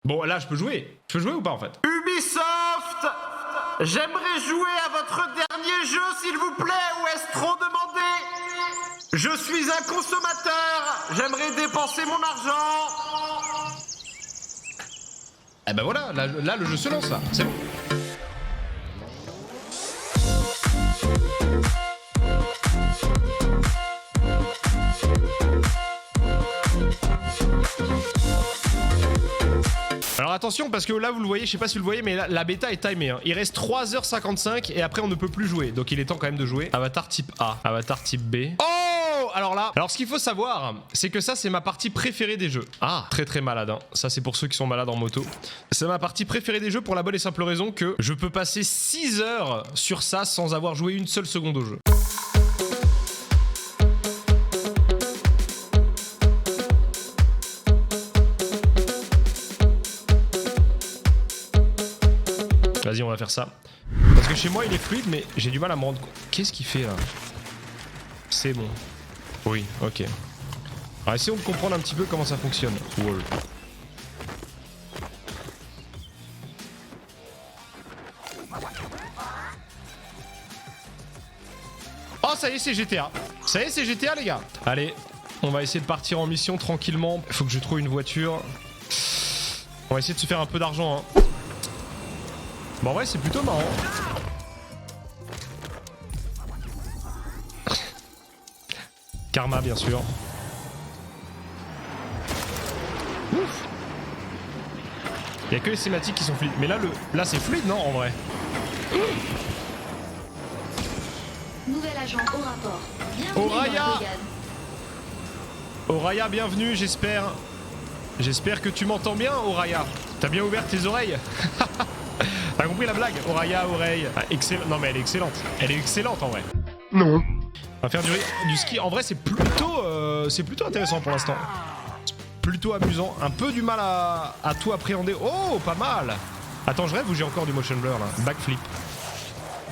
Bon, là, je peux jouer. Je peux jouer ou pas, en fait? Ubisoft, j'aimerais jouer à votre dernier jeu, s'il vous plaît, ou est-ce trop demandé? Je suis un consommateur, j'aimerais dépenser mon argent. Eh ben voilà, là le jeu se lance, là. C'est bon. Alors attention parce que là vous le voyez, je sais pas si vous le voyez mais la bêta est timée hein. Il reste 3h55 et après on ne peut plus jouer. Donc il est temps quand même de jouer. Avatar type A, avatar type B. Oh alors là, alors ce qu'il faut savoir, c'est que ça c'est ma partie préférée des jeux. Ah, très très malade hein. Ça c'est pour ceux qui sont malades en moto. C'est ma partie préférée des jeux pour la bonne et simple raison que je peux passer 6 heures sur ça sans avoir joué une seule seconde au jeu. Vas-y, on va faire ça. Parce que chez moi, il est fluide, mais j'ai du mal à me rendre compte. Qu'est-ce qu'il fait là? C'est bon. Oui, ok. Alors, essayons de comprendre un petit peu comment ça fonctionne. Wall. Oh, ça y est, c'est GTA. Ça y est, c'est GTA, les gars. Allez, on va essayer de partir en mission tranquillement. Faut que je trouve une voiture. On va essayer de se faire un peu d'argent, hein. Bon, en vrai, c'est plutôt marrant. Karma, bien sûr. Ouf. Il n'y a que les cinématiques qui sont fluides. Mais là c'est fluide, non, en vrai? Nouvel agent au rapport. Oraya! Oraya, bienvenue, j'espère. J'espère que tu m'entends bien, Oraya. T'as bien ouvert tes oreilles? T'as compris la blague? Oraya, oreille. Ah, excellent. Non, mais elle est excellente. Elle est excellente en vrai. Non. On va faire du ski. En vrai, c'est plutôt intéressant pour l'instant. Plutôt amusant. Un peu du mal à tout appréhender. Oh, pas mal. Attends, je rêve ou j'ai encore du motion blur là? Backflip.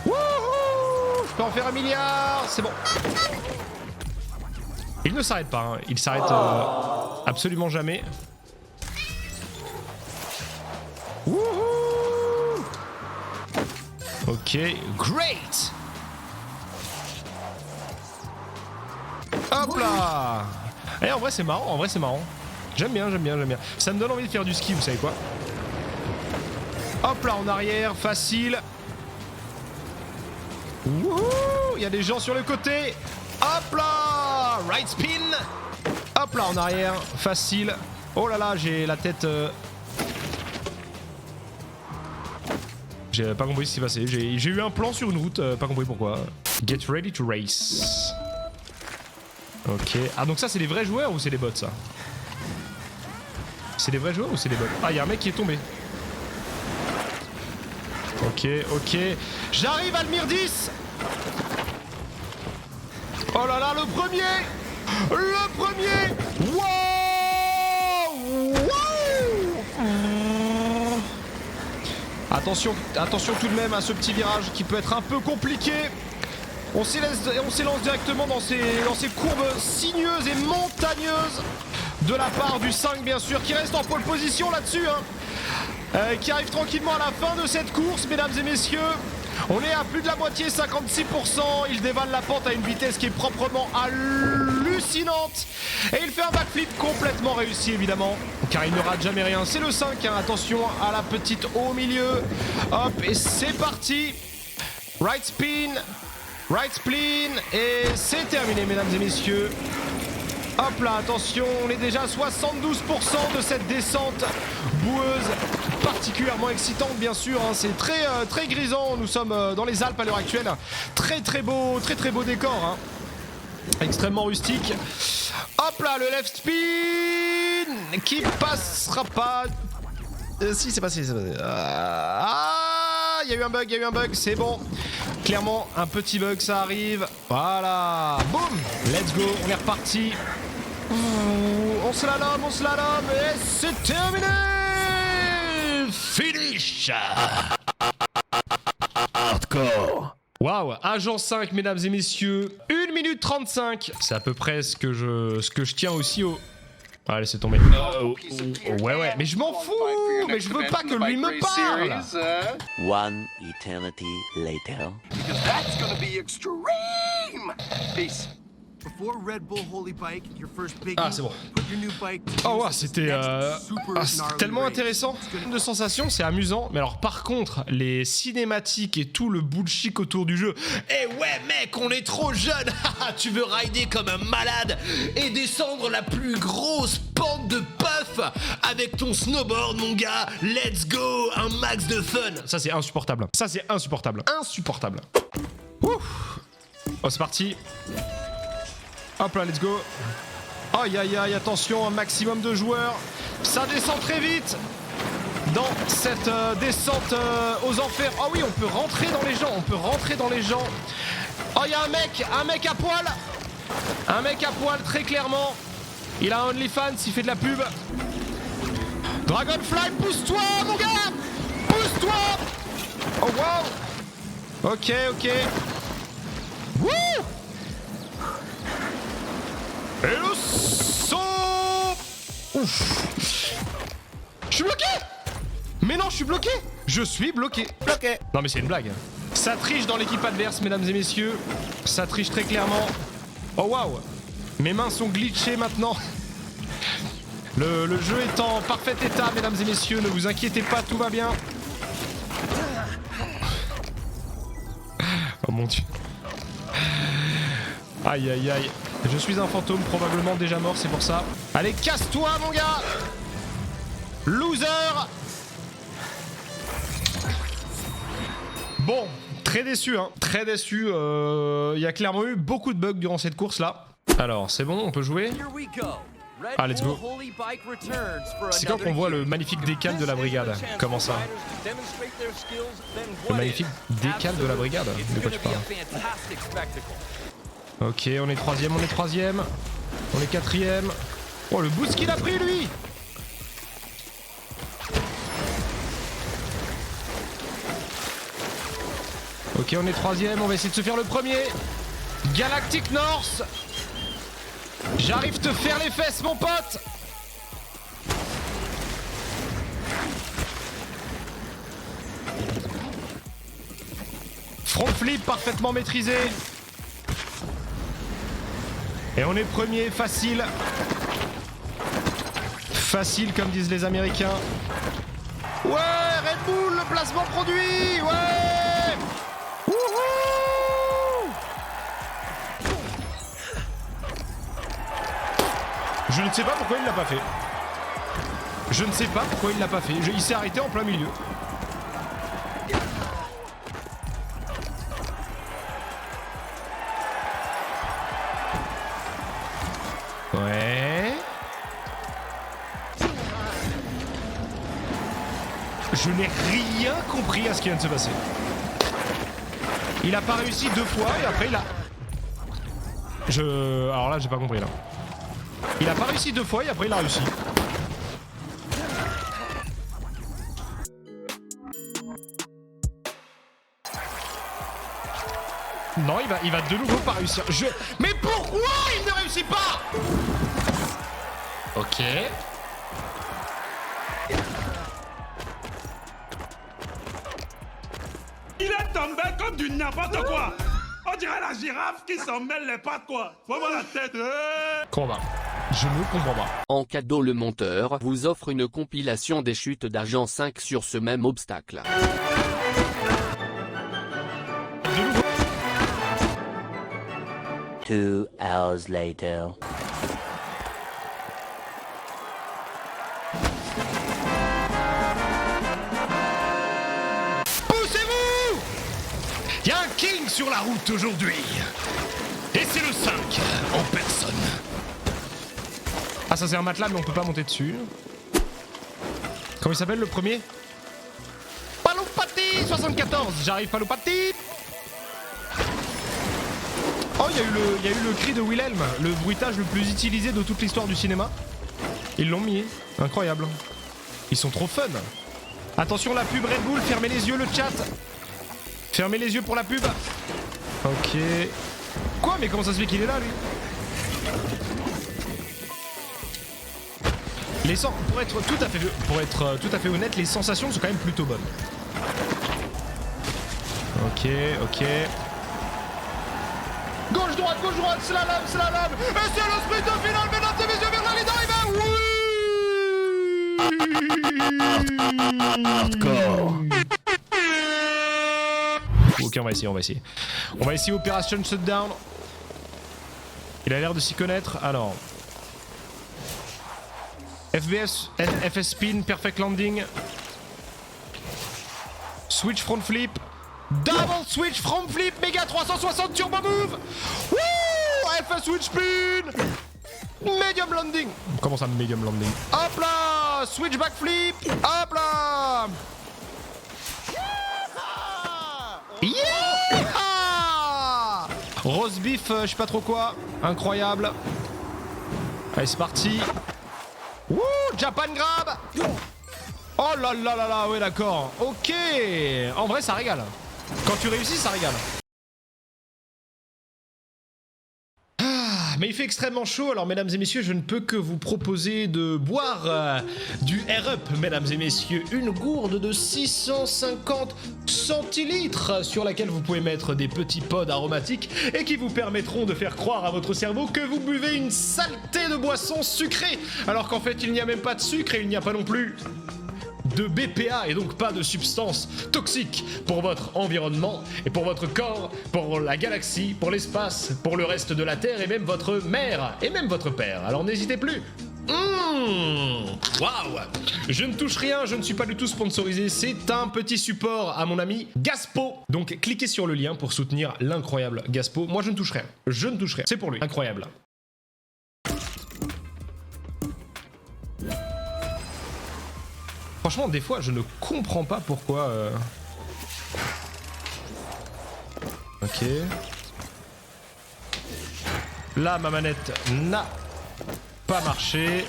Wouhou! Je peux en faire 1 milliard. C'est bon. Il ne s'arrête pas. Hein. Il s'arrête absolument jamais. Wouhou! Ok, great! Hop là! Eh, en vrai, c'est marrant, en vrai, c'est marrant. J'aime bien, j'aime bien, j'aime bien. Ça me donne envie de faire du ski, vous savez quoi? Hop là, en arrière, facile. Wouhou! Il y a des gens sur le côté. Hop là! Right spin! Hop là, en arrière, facile. Oh là là, j'ai la tête... J'ai pas compris ce qui s'est passé. J'ai eu un plan sur une route, pas compris pourquoi. Get ready to race. Ok. Ah, donc ça, c'est les vrais joueurs ou c'est les bots, ça? C'est les vrais joueurs ou c'est les bots? Ah, il y a un mec qui est tombé. Ok, ok. J'arrive, Almir 10. Oh là là, le premier! Le premier! Wow! Attention, attention tout de même à ce petit virage qui peut être un peu compliqué. On s'élance directement dans ces courbes sinueuses et montagneuses de la part du 5 bien sûr, qui reste en pole position là-dessus, hein. Qui arrive tranquillement à la fin de cette course, mesdames et messieurs. On est à plus de la moitié, 56%. Il dévale la pente à une vitesse qui est proprement hallucinante. Et il fait un backflip complètement réussi, évidemment, car il ne rate jamais rien. C'est le 5, hein. Attention à la petite au milieu. Hop, et c'est parti. Right spin, right spleen. Et c'est terminé, mesdames et messieurs. Hop là, attention, on est déjà à 72% de cette descente boueuse, particulièrement excitante bien sûr, hein. C'est très grisant, nous sommes dans les Alpes à l'heure actuelle. Très beau décor, hein. Extrêmement rustique. Hop là, le left spin qui passera pas. Si, c'est passé, Ah, il y a eu un bug, c'est bon. Clairement, un petit bug, ça arrive. Voilà, boum, let's go, on est reparti. On slalom, et c'est terminé. Finish. Hardcore. Waouh, Agent 5, mesdames et messieurs, 1 minute 35. C'est à peu près ce que je tiens aussi Ah, laissez tomber. Ouais, mais je m'en fous. Mais je veux pas que lui me parle. One eternity later. Because that's gonna be extreme. Peace. Before Red Bull Holy Bike, your first big Ah, c'est bon. put your new bike to Oh ouais, use c'était super tellement gnarly intéressant de sensations, c'est amusant. Mais alors par contre, les cinématiques et tout le bullshit autour du jeu. Eh ouais mec, on est trop jeune. Tu veux rider comme un malade et descendre la plus grosse pente de puff avec ton snowboard mon gars. Let's go, un max de fun. Ça c'est insupportable. Ça c'est insupportable. Insupportable. Ouf. Oh c'est parti. Hop là, let's go. Aïe aïe aïe, attention, un maximum de joueurs. Ça descend très vite dans cette descente aux enfers. Oh oui, on peut rentrer dans les gens, on peut rentrer dans les gens. Oh, il y a un mec à poil. Un mec à poil, très clairement. Il a un OnlyFans, il fait de la pub. Dragonfly, pousse-toi, mon gars. Pousse-toi. Oh wow. Ok. Wouh. Et le saut. Ouf. Je suis bloqué. Mais non, je suis bloqué. Je suis bloqué. Non mais c'est une blague. Ça triche dans l'équipe adverse, mesdames et messieurs. Ça triche très clairement. Oh waouh. Mes mains sont glitchées maintenant. Le jeu est en parfait état, mesdames et messieurs. Ne vous inquiétez pas, tout va bien. Oh mon dieu. Aïe aïe aïe. Je suis un fantôme, probablement déjà mort, c'est pour ça. Allez, casse-toi, mon gars. Loser. Bon, très déçu, hein. Très déçu. Il y a clairement eu beaucoup de bugs durant cette course-là. Alors, c'est bon, on peut jouer. Ah, let's go. C'est quand qu'on voit le magnifique décal de la brigade. Comment ça? Le magnifique décal de la brigade? De quoi tu parles? Ok, on est troisième. On est quatrième. Oh, le boost qu'il a pris, lui! Ok, on est troisième. On va essayer de se faire le premier. Galactic North. J'arrive te faire les fesses, mon pote! Front flip parfaitement maîtrisé. Et on est premier, facile. Facile comme disent les Américains. Ouais, Red Bull, le placement produit. Ouais. Wouhou. Je ne sais pas pourquoi il l'a pas fait. Je ne sais pas pourquoi il l'a pas fait. Il s'est arrêté en plein milieu. Ouais. Je n'ai rien compris à ce qui vient de se passer. Il a pas réussi 2 fois et après il a... Alors là j'ai pas compris là. Il a pas réussi 2 fois et après il a réussi. Non, il va de nouveau pas réussir. Mais pourquoi il ne réussit pas? Ok. Il est tombé comme du n'importe quoi. On dirait la girafe qui s'en mêle les pattes, quoi. Faut voir la tête. Combat. Je ne comprends pas. En cadeau, le monteur vous offre une compilation des chutes d'argent 5 sur ce même obstacle. De nouveau. 2 hours later. Poussez-vous! Il y a un king sur la route aujourd'hui. Et c'est le 5 en personne. Ah, ça c'est un matelas, mais on peut pas monter dessus. Comment il s'appelle le premier? Paloupati 74. J'arrive, Paloupati. Oh, il y a eu le cri de Wilhelm, le bruitage le plus utilisé de toute l'histoire du cinéma. Ils l'ont mis, incroyable. Ils sont trop fun. Attention, la pub Red Bull, fermez les yeux le chat. Fermez les yeux pour la pub. Ok. Quoi? Mais comment ça se fait qu'il est là, lui? Pour être tout à fait honnête, les sensations sont quand même plutôt bonnes. Ok. Gauche, droite, slalom. Et c'est le sprint final, mesdames et messieurs, vers la ligne d'arrivée. Hardcore. Ok, on va essayer. On va essayer Operation Shutdown. Il a l'air de s'y connaître. Alors. FS spin, perfect landing. Switch front flip. Double switch front flip, méga 360 turbo move. Wouh, FS switch spin. Medium landing. Comment ça, medium landing? Hop là, switch back flip. Hop là. Yeah! Roast beef, je sais pas trop quoi. Incroyable. Allez, c'est parti. Wouh, Japan grab. Oh là là là là, ouais d'accord. Ok. En vrai, ça régale. Quand tu réussis, ça régale. Mais il fait extrêmement chaud, alors mesdames et messieurs, je ne peux que vous proposer de boire du Air Up, mesdames et messieurs. Une gourde de 650 centilitres sur laquelle vous pouvez mettre des petits pods aromatiques et qui vous permettront de faire croire à votre cerveau que vous buvez une saleté de boisson sucrée, alors qu'en fait il n'y a même pas de sucre et il n'y a pas non plus de BPA et donc pas de substances toxiques pour votre environnement et pour votre corps, pour la galaxie, pour l'espace, pour le reste de la Terre et même votre mère et même votre père. Alors n'hésitez plus. Waouh! Je ne touche rien, je ne suis pas du tout sponsorisé, c'est un petit support à mon ami Gaspo. Donc cliquez sur le lien pour soutenir l'incroyable Gaspo. Moi je ne touche rien, c'est pour lui, incroyable. Franchement, des fois, je ne comprends pas pourquoi... Ok. Là, ma manette n'a pas marché.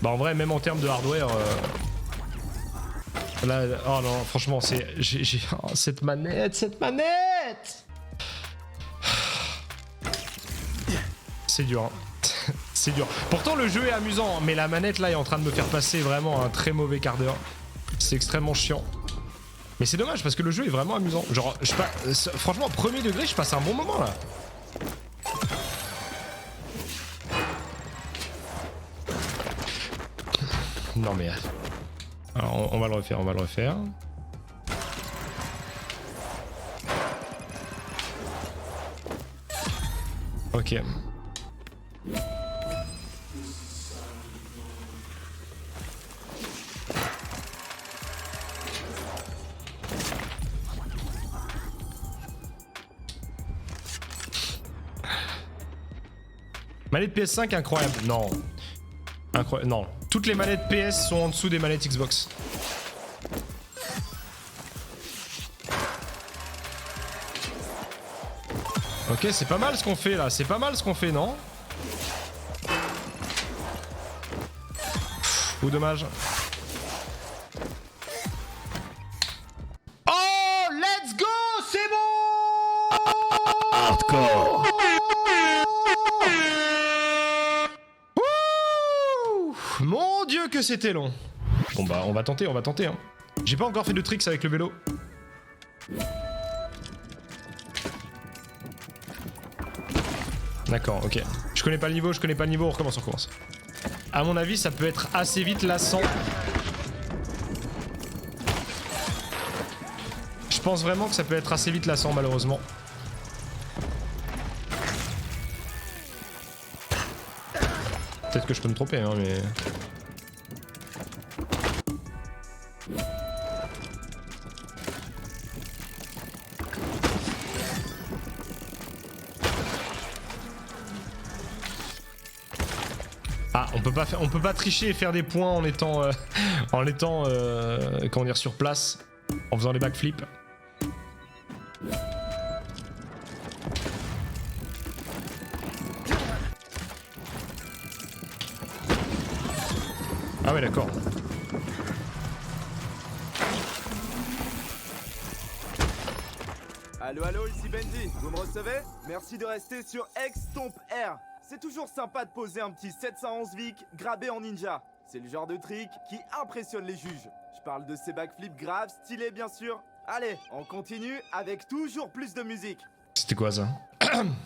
Bah en vrai, même en termes de hardware... Là, oh non, franchement, c'est... Oh, cette manette! C'est dur, hein. C'est dur. Pourtant le jeu est amusant, mais la manette là est en train de me faire passer vraiment un très mauvais quart d'heure. C'est extrêmement chiant. Mais c'est dommage parce que le jeu est vraiment amusant. Genre, franchement, premier degré, je passe un bon moment là. Non mais... Alors on va le refaire, Ok. Manette PS5 incroyable. Non. Incroyable. Non. Toutes les manettes PS sont en dessous des manettes Xbox. Ok, c'est pas mal ce qu'on fait là. C'est pas mal ce qu'on fait, non? Ou dommage. Oh, let's go! C'est bon! Hardcore. Mon dieu que c'était long. Bon bah on va tenter hein. J'ai pas encore fait de tricks avec le vélo. D'accord, ok. Je connais pas le niveau, on recommence. À mon avis ça peut être assez vite lassant. Je pense vraiment que ça peut être assez vite lassant malheureusement. Peut-être que je peux me tromper, hein, mais... Ah, on peut pas tricher et faire des points en étant... comment dire, sur place, en faisant les backflips. Ah ouais, d'accord. Allô, allô, ici Benji. Vous me recevez? Merci de rester sur X-Stomp Air. C'est toujours sympa de poser un petit 711 Vic grabé en ninja. C'est le genre de trick qui impressionne les juges. Je parle de ces backflips graves, stylés bien sûr. Allez, on continue avec toujours plus de musique. C'était quoi ça?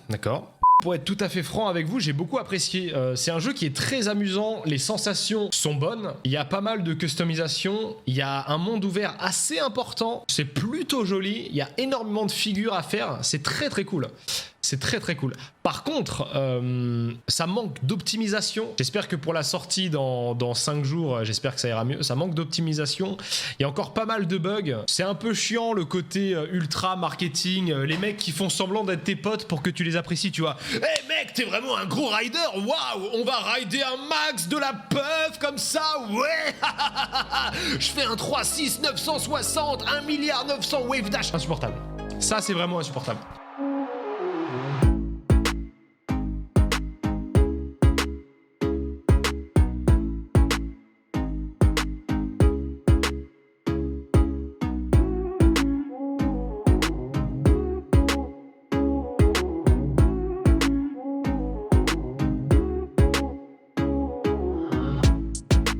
D'accord. Pour être tout à fait franc avec vous, j'ai beaucoup apprécié. C'est un jeu qui est très amusant, les sensations sont bonnes, il y a pas mal de customisation, il y a un monde ouvert assez important, c'est plutôt joli, il y a énormément de figures à faire, c'est très très cool. C'est très très cool. Par contre, ça manque d'optimisation. J'espère que pour la sortie dans 5 jours, j'espère que ça ira mieux. Ça manque d'optimisation. Il y a encore pas mal de bugs. C'est un peu chiant le côté ultra marketing. Les mecs qui font semblant d'être tes potes pour que tu les apprécies, tu vois. Eh hey mec, t'es vraiment un gros rider. Waouh, on va rider un max de la puff comme ça. Ouais. Je fais un 3.6 960, 1 milliard 900 wave dash. Insupportable. Ça, c'est vraiment insupportable.